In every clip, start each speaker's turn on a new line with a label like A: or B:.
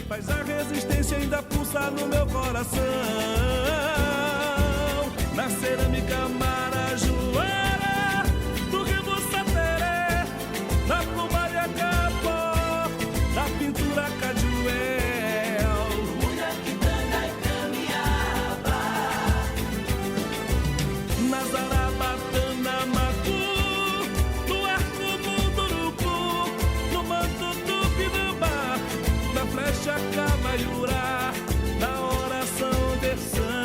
A: Faz a resistência ainda pulsar no meu coração. Na cerâmica marajoara, do Rio Sateré, na pluma de acabó, da pintura cajuel, mulher quitanda e camiaba, na zarabatana macu, no arco munduruku, no manto tupinambá, na flecha cavaiurá, na oração terçana.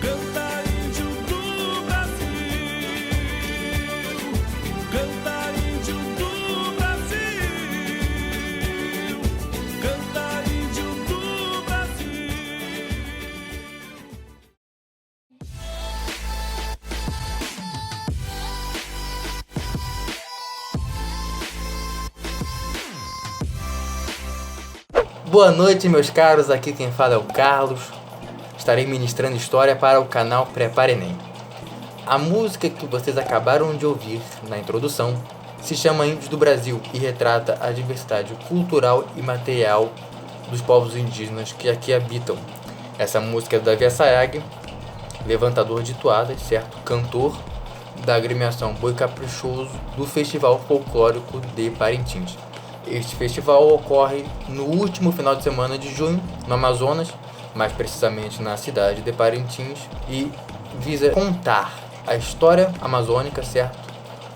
A: Canta índio do Brasil, canta índio do Brasil, canta índio do Brasil.
B: Boa noite, meus caros, aqui quem fala é o Carlos. Estarei ministrando história para o canal Prepara Enem. A música que vocês acabaram de ouvir na introdução se chama Índios do Brasil e retrata a diversidade cultural e material dos povos indígenas que aqui habitam. Essa música é do Davi Assayag, levantador de toadas, certo? Cantor da agremiação Boi Caprichoso do Festival Folclórico de Parintins. Este festival ocorre no último final de semana de junho, no Amazonas, mais precisamente na cidade de Parintins, e visa contar a história amazônica, certo?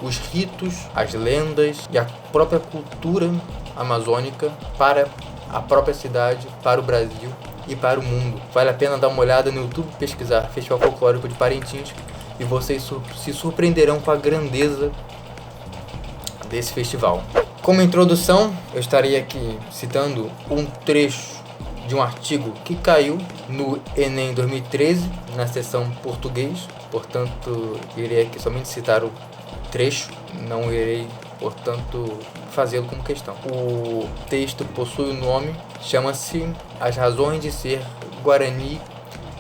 B: Os ritos, as lendas e a própria cultura amazônica para a própria cidade, para o Brasil e para o mundo. Vale a pena dar uma olhada no YouTube, pesquisar Festival Folclórico de Parintins e vocês se surpreenderão com a grandeza desse festival. Como introdução, eu estarei aqui citando um trecho de um artigo que caiu no Enem 2013, na seção português. Portanto, irei aqui somente citar o trecho, não irei, portanto, fazê-lo como questão. O texto possui o nome, chama-se As Razões de Ser Guarani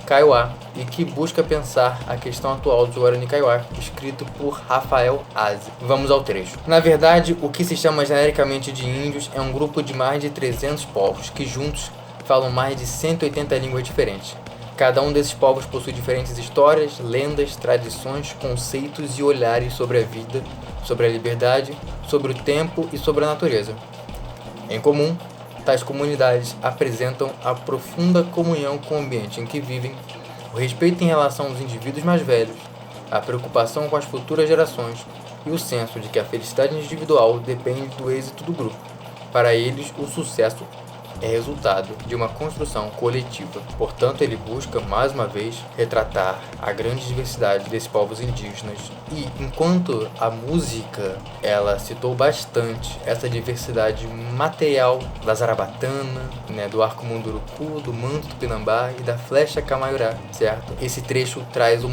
B: Kaiowá, e que busca pensar a questão atual do Guarani Kaiowá, escrito por Rafael Aze. Vamos ao trecho. Na verdade, o que se chama genericamente de índios é um grupo de mais de 300 povos, que juntos falam mais de 180 línguas diferentes. Cada um desses povos possui diferentes histórias, lendas, tradições, conceitos e olhares sobre a vida, sobre a liberdade, sobre o tempo e sobre a natureza. Em comum, tais comunidades apresentam a profunda comunhão com o ambiente em que vivem, o respeito em relação aos indivíduos mais velhos, a preocupação com as futuras gerações e o senso de que a felicidade individual depende do êxito do grupo. Para eles, o sucesso é resultado de uma construção coletiva. Portanto, ele busca, mais uma vez, retratar a grande diversidade desses povos indígenas. E, enquanto a música, ela citou bastante essa diversidade material da zarabatana, do arco munduruku, do manto tupinambá e da flecha camaiurá, certo? Esse trecho traz um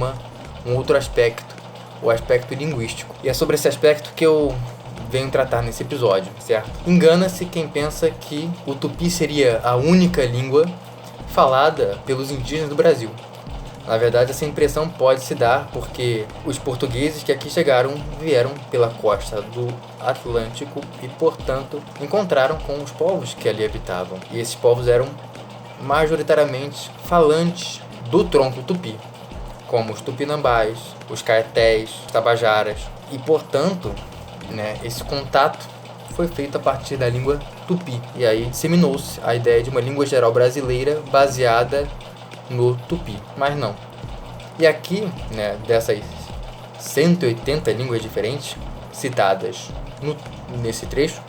B: outro aspecto, o aspecto linguístico. E é sobre esse aspecto que eu venho tratar nesse episódio, certo? Engana-se quem pensa que o tupi seria a única língua falada pelos indígenas do Brasil. Na verdade, essa impressão pode se dar porque os portugueses que aqui chegaram vieram pela costa do Atlântico e, portanto, encontraram com os povos que ali habitavam. E esses povos eram majoritariamente falantes do tronco tupi, como os tupinambás, os caetés, os tabajaras. E, portanto, esse contato foi feito a partir da língua tupi. E aí disseminou-se a ideia de uma língua geral brasileira baseada no tupi. Mas não. E aqui, dessas 180 línguas diferentes citadas nesse trecho,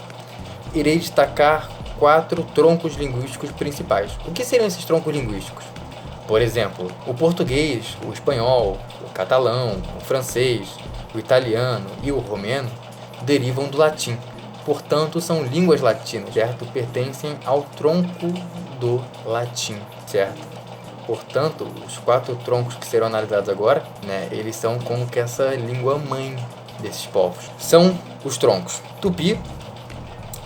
B: irei destacar 4 troncos linguísticos principais. O que seriam esses troncos linguísticos? Por exemplo, o português, o espanhol, o catalão, o francês, o italiano e o romeno derivam do latim, portanto são línguas latinas, certo? Pertencem ao tronco do latim, certo? Portanto, os 4 troncos que serão analisados agora, eles são como que essa língua mãe desses povos. São os troncos tupi,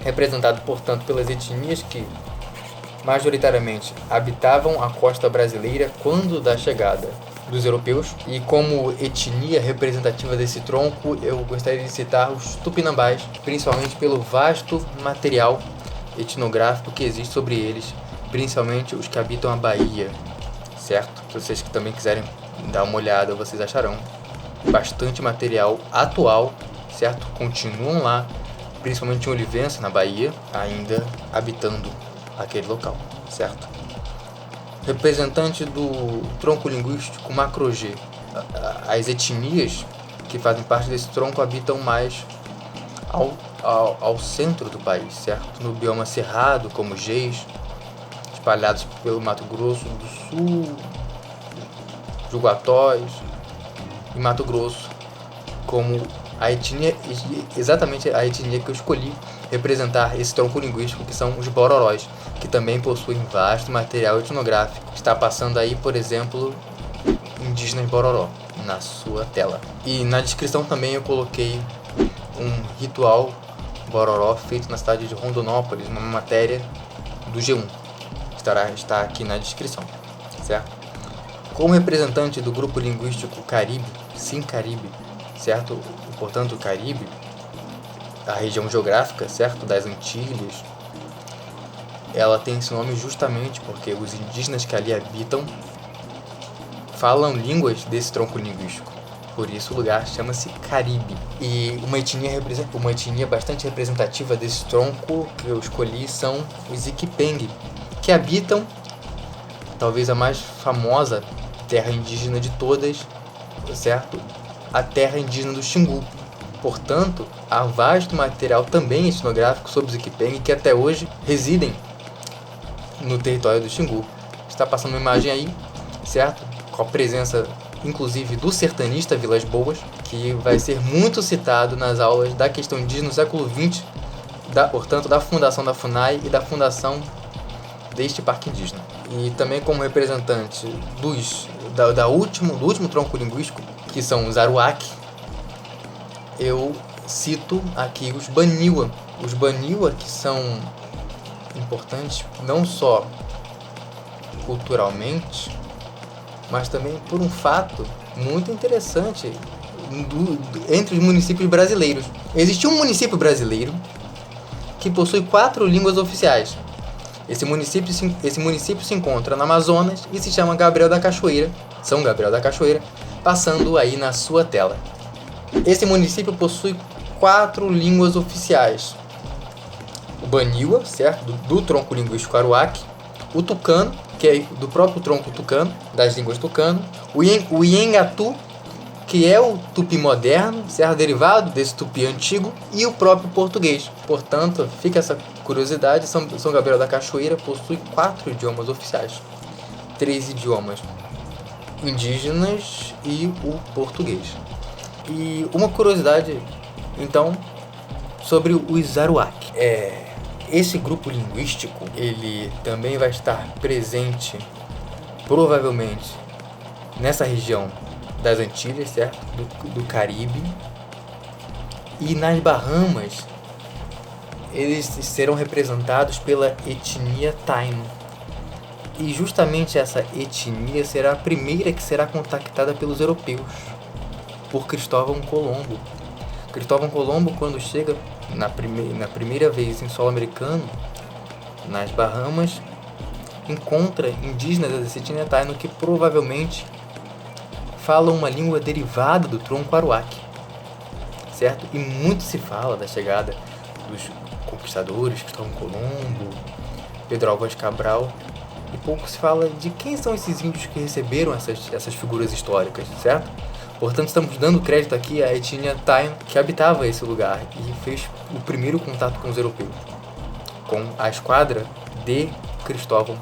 B: representado, portanto, pelas etnias que majoritariamente habitavam a costa brasileira quando da chegada dos europeus. E como etnia representativa desse tronco, eu gostaria de citar os tupinambás, principalmente pelo vasto material etnográfico que existe sobre eles, principalmente os que habitam a Bahia, certo? Se vocês que também quiserem dar uma olhada, vocês acharão bastante material atual, certo? Continuam lá, principalmente em Olivença, na Bahia, ainda habitando aquele local, certo? Representante do tronco linguístico Macro-G. As etnias que fazem parte desse tronco habitam mais ao centro do país, certo? No bioma cerrado, como Geis, espalhados pelo Mato Grosso do Sul, Juguatóis e Mato Grosso, como a etnia, exatamente a etnia que eu escolhi representar esse tronco linguístico, que são os Bororóis, que também possuem vasto material etnográfico. Está passando aí, por exemplo, indígenas Bororó na sua tela. E na descrição também eu coloquei um ritual Bororó feito na cidade de Rondonópolis, uma matéria do G1. Está aqui na descrição, certo? Como representante do grupo linguístico Caribe, Sim Caribe, certo? E, portanto, o Caribe, a região geográfica, certo, das Antilhas, ela tem esse nome justamente porque os indígenas que ali habitam falam línguas desse tronco linguístico. Por isso o lugar chama-se Caribe. E uma etnia bastante representativa desse tronco que eu escolhi são os Iquipeng, que habitam talvez a mais famosa terra indígena de todas, certo? A terra indígena do Xingu. Portanto, há vasto material também etnográfico sobre os Iquipeng que até hoje residem no território do Xingu. Está passando uma imagem aí, certo? Com a presença, inclusive, do sertanista Vilas Boas, que vai ser muito citado nas aulas da questão indígena no século XX, portanto, da fundação da FUNAI e da fundação deste parque indígena. E também como representante do último tronco linguístico, que são os Aruac, eu cito aqui os Baniwa. Os Baniwa, que são importantes não só culturalmente, mas também por um fato muito interessante entre os municípios brasileiros. Existe um município brasileiro que possui 4 línguas oficiais. Esse município se encontra no Amazonas e se chama Gabriel da Cachoeira, São Gabriel da Cachoeira, passando aí na sua tela. Esse município possui 4 línguas oficiais: o Baniwa, certo, do tronco linguístico Aruac, o Tucano, que é do próprio tronco tucano, das línguas tucano, o Iengatu, que é o tupi moderno, certo, derivado desse tupi antigo, e o próprio português. Portanto, fica essa curiosidade, São Gabriel da Cachoeira possui 4 idiomas oficiais, 3 idiomas indígenas e o português. E uma curiosidade, então, sobre os Aruac. Esse grupo linguístico, ele também vai estar presente, provavelmente, nessa região das Antilhas, certo? Do Caribe. E nas Bahamas, eles serão representados pela etnia Taino. E justamente essa etnia será a primeira que será contactada pelos europeus, por Cristóvão Colombo. Cristóvão Colombo, quando chega na primeira vez em solo americano, nas Bahamas, encontra indígenas dessa etnia Taino que provavelmente falam uma língua derivada do tronco Aruac, certo? E muito se fala da chegada dos conquistadores, Cristóvão Colombo, Pedro Álvares Cabral, e pouco se fala de quem são esses índios que receberam essas figuras históricas, certo? Portanto, estamos dando crédito aqui à etnia Taino, que habitava esse lugar e fez o primeiro contato com os europeus, com a esquadra de Cristóvão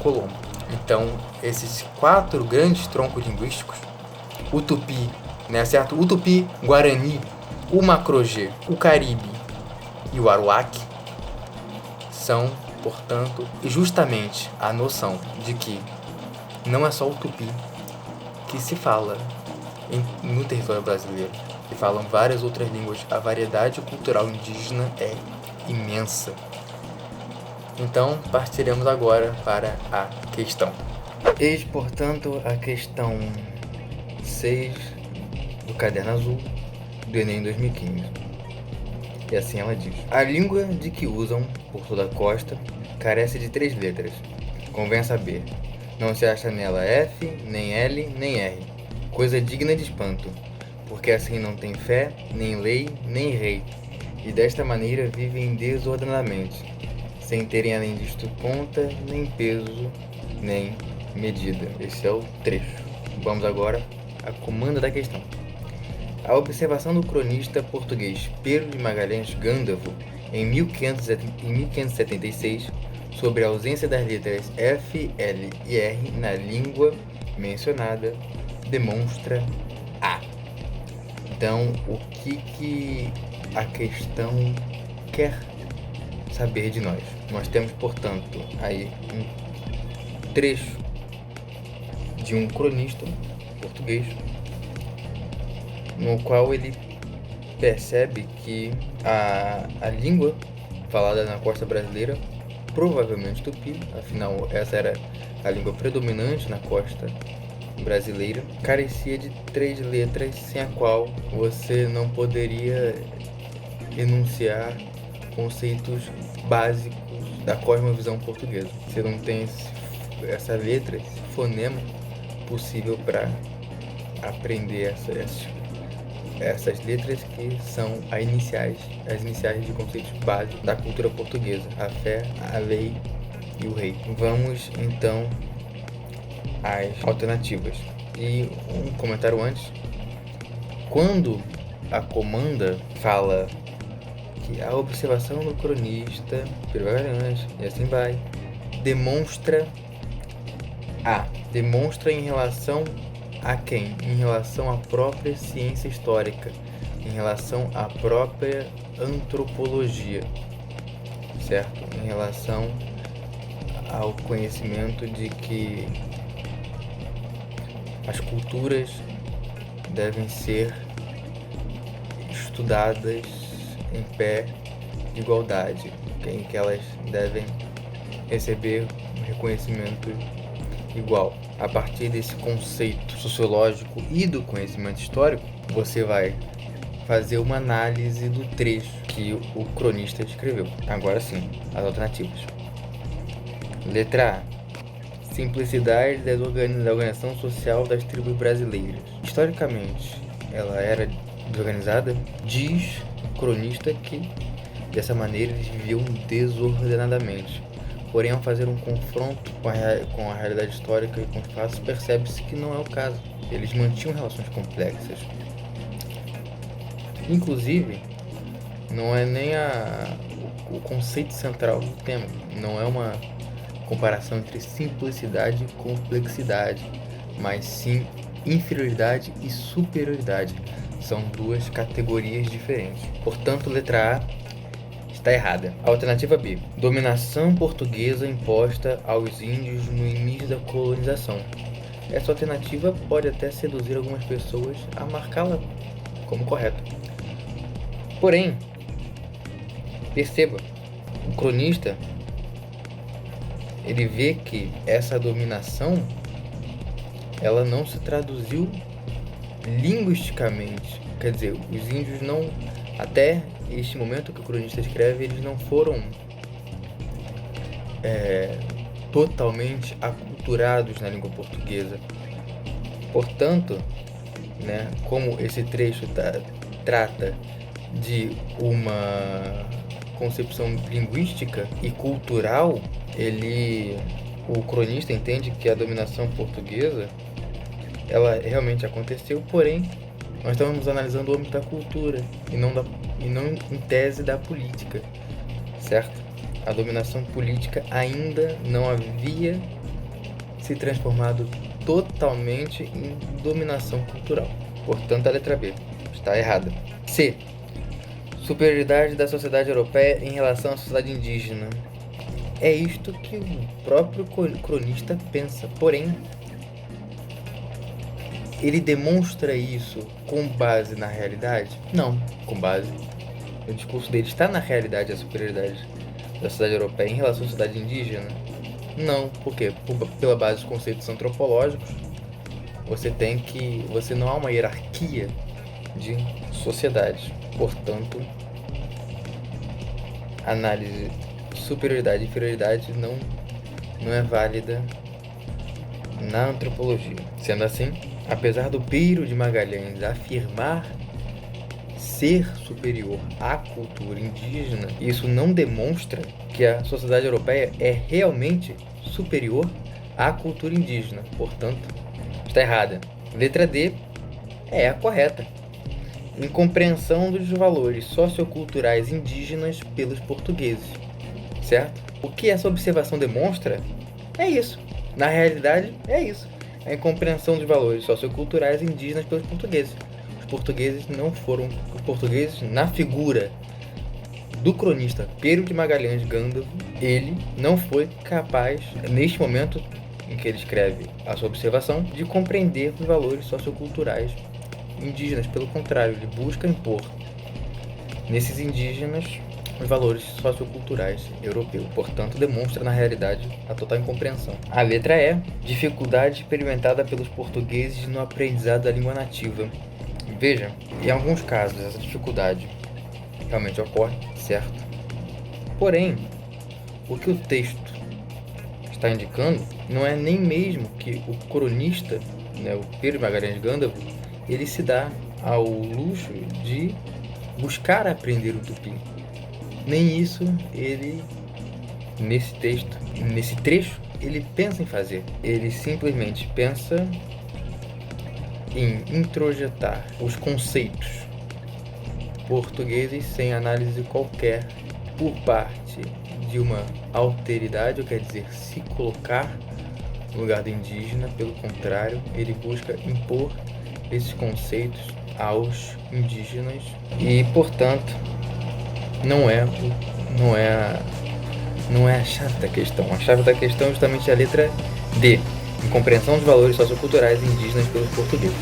B: Colombo. Então, esses 4 grandes troncos linguísticos, o Tupi, né, certo? O Tupi Guarani, o Macro-G, o Caribe e o Aruac, são, portanto, justamente a noção de que não é só o Tupi que se fala no território brasileiro, se falam várias outras línguas. A variedade cultural indígena é imensa. Então, partiremos agora para a questão. Eis, portanto, a questão 6 do Caderno Azul do Enem 2015. E assim ela diz: a língua de que usam por toda a costa carece de 3 letras. Convém saber, não se acha nela F, nem L, nem R. Coisa digna de espanto, porque assim não tem fé, nem lei, nem rei. E desta maneira vivem desordenadamente, sem terem além disto conta, nem peso, nem medida. Esse é o trecho. Vamos agora à comanda da questão. A observação do cronista português Pedro de Magalhães Gândavo, em 1576, sobre a ausência das letras F, L e R na língua mencionada, demonstra A. Então, o que a questão quer saber de nós? Nós temos, portanto, aí um trecho de um cronista português, no qual ele percebe que a língua falada na costa brasileira, provavelmente tupi, afinal essa era a língua predominante na costa brasileira, carecia de 3 letras, sem a qual você não poderia enunciar conceitos básicos da cosmovisão portuguesa. Você não tem essa letra, esse fonema possível para aprender essas letras que são as iniciais de conceitos básicos da cultura portuguesa: a fé, a lei e o rei. Vamos então às alternativas. E um comentário antes: quando a comanda fala que a observação do cronista Pedro Magalhães, e assim vai, demonstra em relação a quem? Em relação à própria ciência histórica, em relação à própria antropologia, certo? Em relação ao conhecimento de que as culturas devem ser estudadas em pé de igualdade, em que elas devem receber um reconhecimento igual. A partir desse conceito sociológico e do conhecimento histórico, você vai fazer uma análise do trecho que o cronista escreveu. Agora sim, as alternativas. Letra A: simplicidade da organização social das tribos brasileiras. Historicamente, ela era desorganizada? Diz o cronista que dessa maneira eles viviam desordenadamente. Porém, ao fazer um confronto com a realidade histórica e com os fatos, percebe-se que não é o caso. Eles mantinham relações complexas. Inclusive, não é nem o conceito central do tema. Não é uma comparação entre simplicidade e complexidade, mas sim inferioridade e superioridade. São 2 categorias diferentes. Portanto, letra A está errada. Alternativa B: dominação portuguesa imposta aos índios no início da colonização. Essa alternativa pode até seduzir algumas pessoas a marcá-la como correta. Porém, perceba, o cronista ele vê que essa dominação ela não se traduziu linguisticamente. Quer dizer, os índios não, até este momento que o cronista escreve, eles não foram totalmente aculturados na língua portuguesa. Portanto, né, como esse trecho trata de uma concepção linguística e cultural, o cronista entende que a dominação portuguesa ela realmente aconteceu, porém nós estamos analisando o âmbito da cultura e não em tese da política, certo? A dominação política ainda não havia se transformado totalmente em dominação cultural. Portanto, a letra B está errada. C: superioridade da sociedade europeia em relação à sociedade indígena. É isto que o próprio cronista pensa, porém ele demonstra isso com base na realidade? Não, com base no discurso dele. Está na realidade a superioridade da sociedade europeia em relação à sociedade indígena? Não, por quê? Pela base dos conceitos antropológicos, você não há uma hierarquia de sociedade. Portanto, análise superioridade e inferioridade não é válida na antropologia. Sendo assim, apesar do Piro de Magalhães afirmar ser superior à cultura indígena, isso não demonstra que a sociedade europeia é realmente superior à cultura indígena. Portanto, está errada. Letra D é a correta. Incompreensão dos valores socioculturais indígenas pelos portugueses. Certo? O que essa observação demonstra é isso. Na realidade, é isso. A incompreensão dos valores socioculturais indígenas pelos portugueses. Os portugueses, na figura do cronista Pero de Magalhães Gândavo, ele não foi capaz, neste momento em que ele escreve a sua observação, de compreender os valores socioculturais indígenas. Pelo contrário, ele busca impor nesses indígenas os valores socioculturais europeus. Portanto, demonstra na realidade a total incompreensão. A letra E, dificuldade experimentada pelos portugueses no aprendizado da língua nativa. Veja, em alguns casos essa dificuldade realmente ocorre, certo? Porém, o que o texto está indicando não é nem mesmo que o cronista, o Pero de Magalhães Gândavo, ele se dá ao luxo de buscar aprender o tupi. Nem isso ele, nesse trecho, ele pensa em fazer. Ele simplesmente pensa em introjetar os conceitos portugueses sem análise qualquer por parte de uma alteridade, ou quer dizer, se colocar no lugar do indígena. Pelo contrário, ele busca impor esses conceitos aos indígenas e, portanto, não é a chave da questão. A chave da questão é justamente a letra D, incompreensão dos valores socioculturais indígenas pelos portugueses.